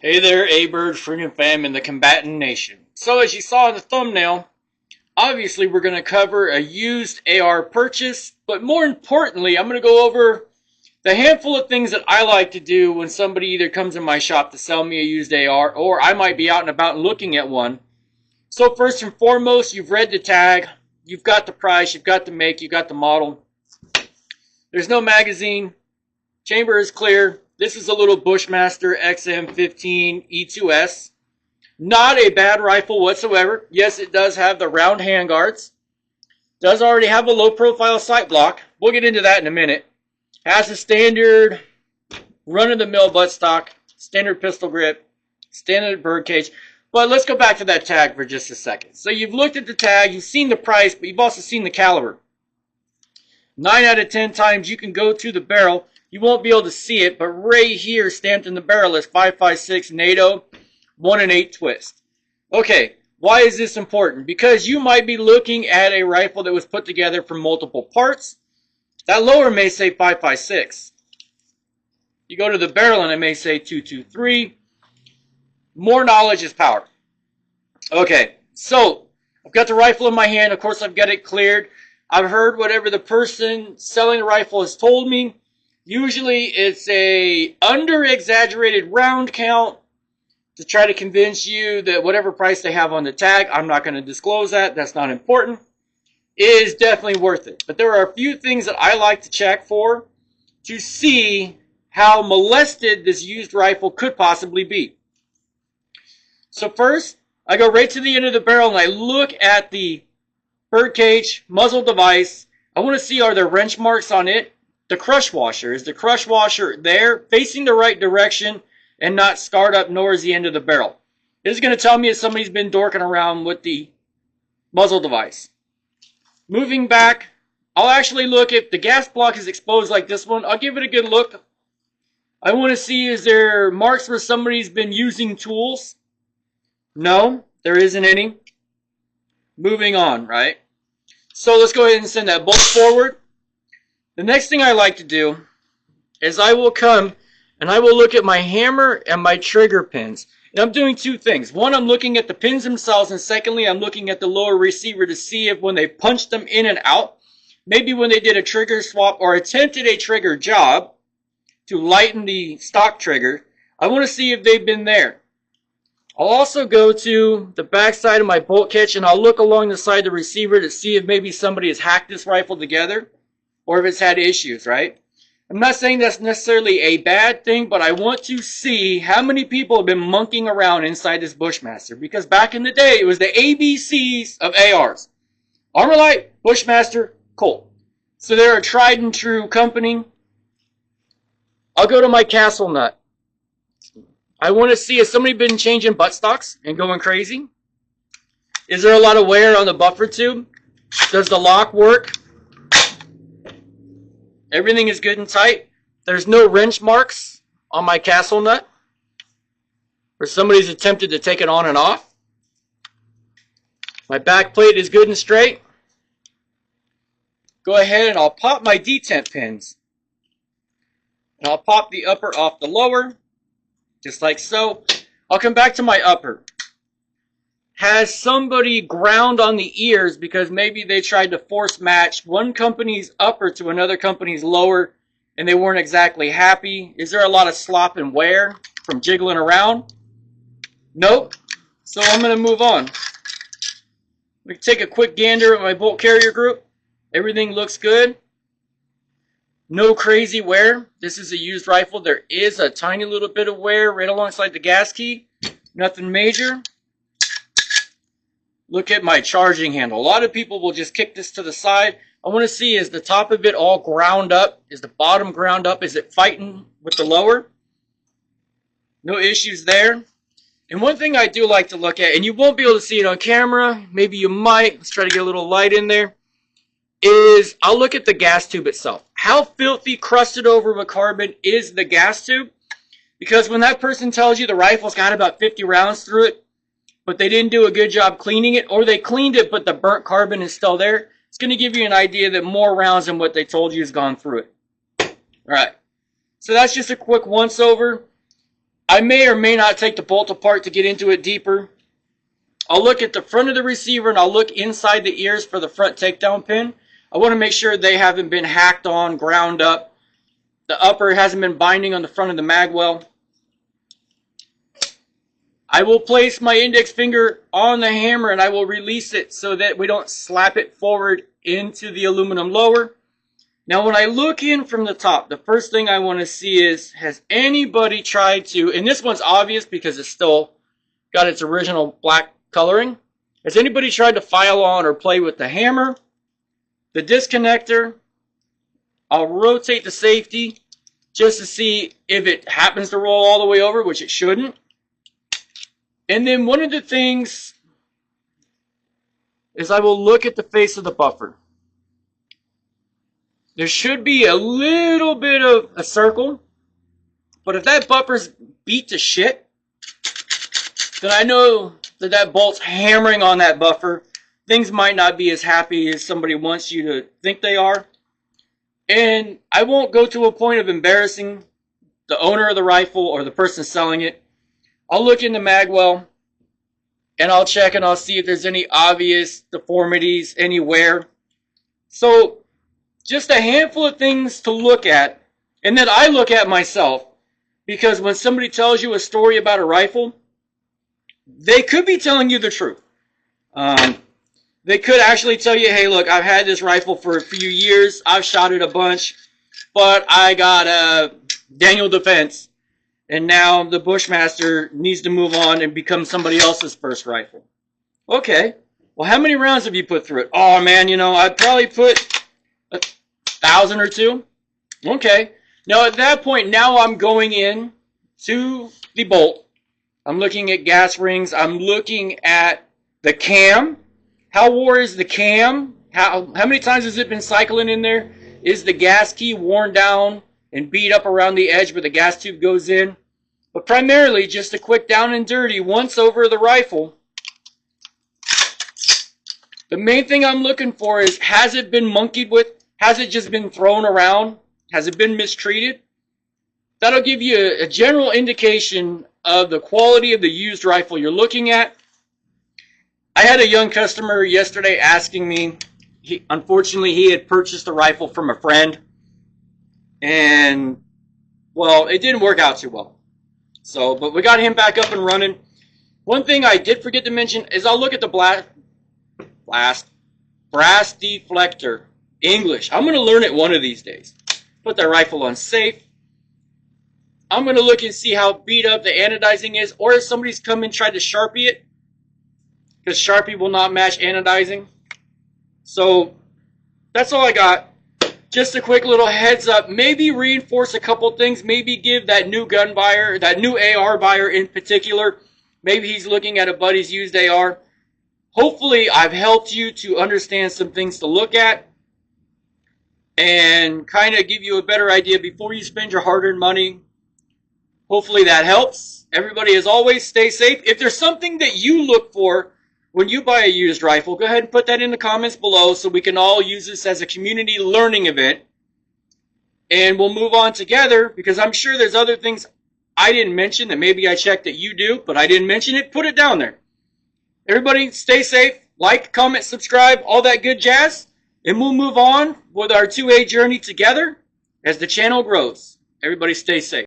Hey there, A-Bird, Freedom Fam, and the Combatant Nation. So as you saw in the thumbnail, obviously we're going to cover a used AR purchase, but more importantly, I'm going to go over the handful of things that I like to do when somebody either comes in my shop to sell me a used AR, or I might be out and about looking at one. So first and foremost, you've read the tag, you've got the price, you've got the make, you've got the model. There's no magazine, chamber is clear. This is a little Bushmaster XM15 E2S. Not a bad rifle whatsoever. Yes, it does have the round handguards. Does already have a low profile sight block. We'll get into that in a minute. Has a standard run-of-the-mill buttstock, standard pistol grip, standard bird cage. But let's go back to that tag for just a second. So you've looked at the tag, you've seen the price, but you've also seen the caliber. 9 out of 10 times you can go to the barrel. You won't be able to see it, but right here stamped in the barrel is 5.56 NATO 1-8 twist. Okay, why is this important? Because you might be looking at a rifle that was put together from multiple parts. That lower may say 5.56. You go to the barrel and it may say 2.23. More knowledge is power. Okay, so I've got the rifle in my hand. Of course, I've got it cleared. I've heard whatever the person selling the rifle has told me. Usually it's a under-exaggerated round count to try to convince you that whatever price they have on the tag, I'm not going to disclose that, that's not important, is definitely worth it. But there are a few things that I like to check for to see how molested this used rifle could possibly be. So first, I go right to the end of the barrel and I look at the bird cage, muzzle device. I want to see, are there wrench marks on it? The crush washer. Is the crush washer there, facing the right direction, and not scarred up, nor is the end of the barrel? This is going to tell me if somebody's been dorking around with the muzzle device. Moving back, I'll actually look if the gas block is exposed like this one. I'll give it a good look. I want to see, is there marks where somebody's been using tools? No, there isn't any. Moving on, right? So let's go ahead and send that bolt forward. The next thing I like to do is I will come and I will look at my hammer and my trigger pins. And I'm doing two things. One, I'm looking at the pins themselves, and secondly, I'm looking at the lower receiver to see if when they punched them in and out, maybe when they did a trigger swap or attempted a trigger job to lighten the stock trigger, I want to see if they've been there. I'll also go to the back side of my bolt catch and I'll look along the side of the receiver to see if maybe somebody has hacked this rifle together or if it's had issues, right? I'm not saying that's necessarily a bad thing, but I want to see how many people have been monkeying around inside this Bushmaster, because back in the day, it was the ABCs of ARs. Armalite, Bushmaster, Colt. So they're a tried and true company. I'll go to my castle nut. I want to see, has somebody been changing buttstocks and going crazy? Is there a lot of wear on the buffer tube? Does the lock work? Everything is good and tight. There's no wrench marks on my castle nut where somebody's attempted to take it on and off. My back plate is good and straight. Go ahead and I'll pop my detent pins. And I'll pop the upper off the lower, just like so. I'll come back to my upper. Has somebody ground on the ears because maybe they tried to force match one company's upper to another company's lower and they weren't exactly happy? Is there a lot of slop and wear from jiggling around? Nope. So I'm going to move on. We can take a quick gander at my bolt carrier group. Everything looks good. No crazy wear. This is a used rifle. There is a tiny little bit of wear right alongside the gas key. Nothing major. Look at my charging handle. A lot of people will just kick this to the side. I want to see, is the top of it all ground up? Is the bottom ground up? Is it fighting with the lower? No issues there. And one thing I do like to look at, and you won't be able to see it on camera, maybe you might, let's try to get a little light in there, is I'll look at the gas tube itself. How filthy, crusted over with carbon is the gas tube? Because when that person tells you the rifle's got about 50 rounds through it, but they didn't do a good job cleaning it, or they cleaned it but the burnt carbon is still there, it's going to give you an idea that more rounds than what they told you has gone through it. Alright, so that's just a quick once over. I may or may not take the bolt apart to get into it deeper. I'll look at the front of the receiver and I'll look inside the ears for the front takedown pin. I want to make sure they haven't been hacked on, ground up. The upper hasn't been binding on the front of the mag well. I will place my index finger on the hammer and I will release it so that we don't slap it forward into the aluminum lower. Now when I look in from the top, the first thing I want to see is, has anybody tried to, and this one's obvious because it's still got its original black coloring. Has anybody tried to file on or play with the hammer, the disconnector? I'll rotate the safety just to see if it happens to roll all the way over, which it shouldn't. And then one of the things is I will look at the face of the buffer. There should be a little bit of a circle, but if that buffer's beat to shit, then I know that that bolt's hammering on that buffer. Things might not be as happy as somebody wants you to think they are. And I won't go to a point of embarrassing the owner of the rifle or the person selling it. I'll look in the mag well and I'll check and I'll see if there's any obvious deformities anywhere. So just a handful of things to look at and that I look at myself, because when somebody tells you a story about a rifle, they could be telling you the truth. They could actually tell you, hey, look, I've had this rifle for a few years. I've shot it a bunch, but I got a Daniel Defense, and now the Bushmaster needs to move on and become somebody else's first rifle. Okay, well, how many rounds have you put through it? Oh, man, you know, I'd probably put 1,000 or 2. Okay, now at that point, now I'm going in to the bolt. I'm looking at gas rings. I'm looking at the cam. How wore is the cam? How many times has it been cycling in there? Is the gas key worn down and beat up around the edge where the gas tube goes in? But primarily, just a quick down and dirty once over the rifle. The main thing I'm looking for is, has it been monkeyed with? Has it just been thrown around? Has it been mistreated? That'll give you a general indication of the quality of the used rifle you're looking at. I had a young customer yesterday asking me, unfortunately he had purchased a rifle from a friend, and well, it didn't work out too well. So, but we got him back up and running. One thing I did forget to mention is I'll look at the brass deflector. English. I'm going to learn it one of these days. Put that rifle on safe. I'm going to look and see how beat up the anodizing is, or if somebody's come and tried to Sharpie it, because Sharpie will not match anodizing. So that's all I got. Just a quick little heads up. Maybe reinforce a couple things. Maybe give that new gun buyer, that new AR buyer in particular, maybe he's looking at a buddy's used AR. Hopefully I've helped you to understand some things to look at and kind of give you a better idea before you spend your hard-earned money. Hopefully that helps. Everybody, as always, stay safe. If there's something that you look for when you buy a used rifle, go ahead and put that in the comments below so we can all use this as a community learning event. And we'll move on together, because I'm sure there's other things I didn't mention that maybe I checked that you do, but I didn't mention it. Put it down there. Everybody, stay safe. Like, comment, subscribe, all that good jazz. And we'll move on with our 2A journey together as the channel grows. Everybody stay safe.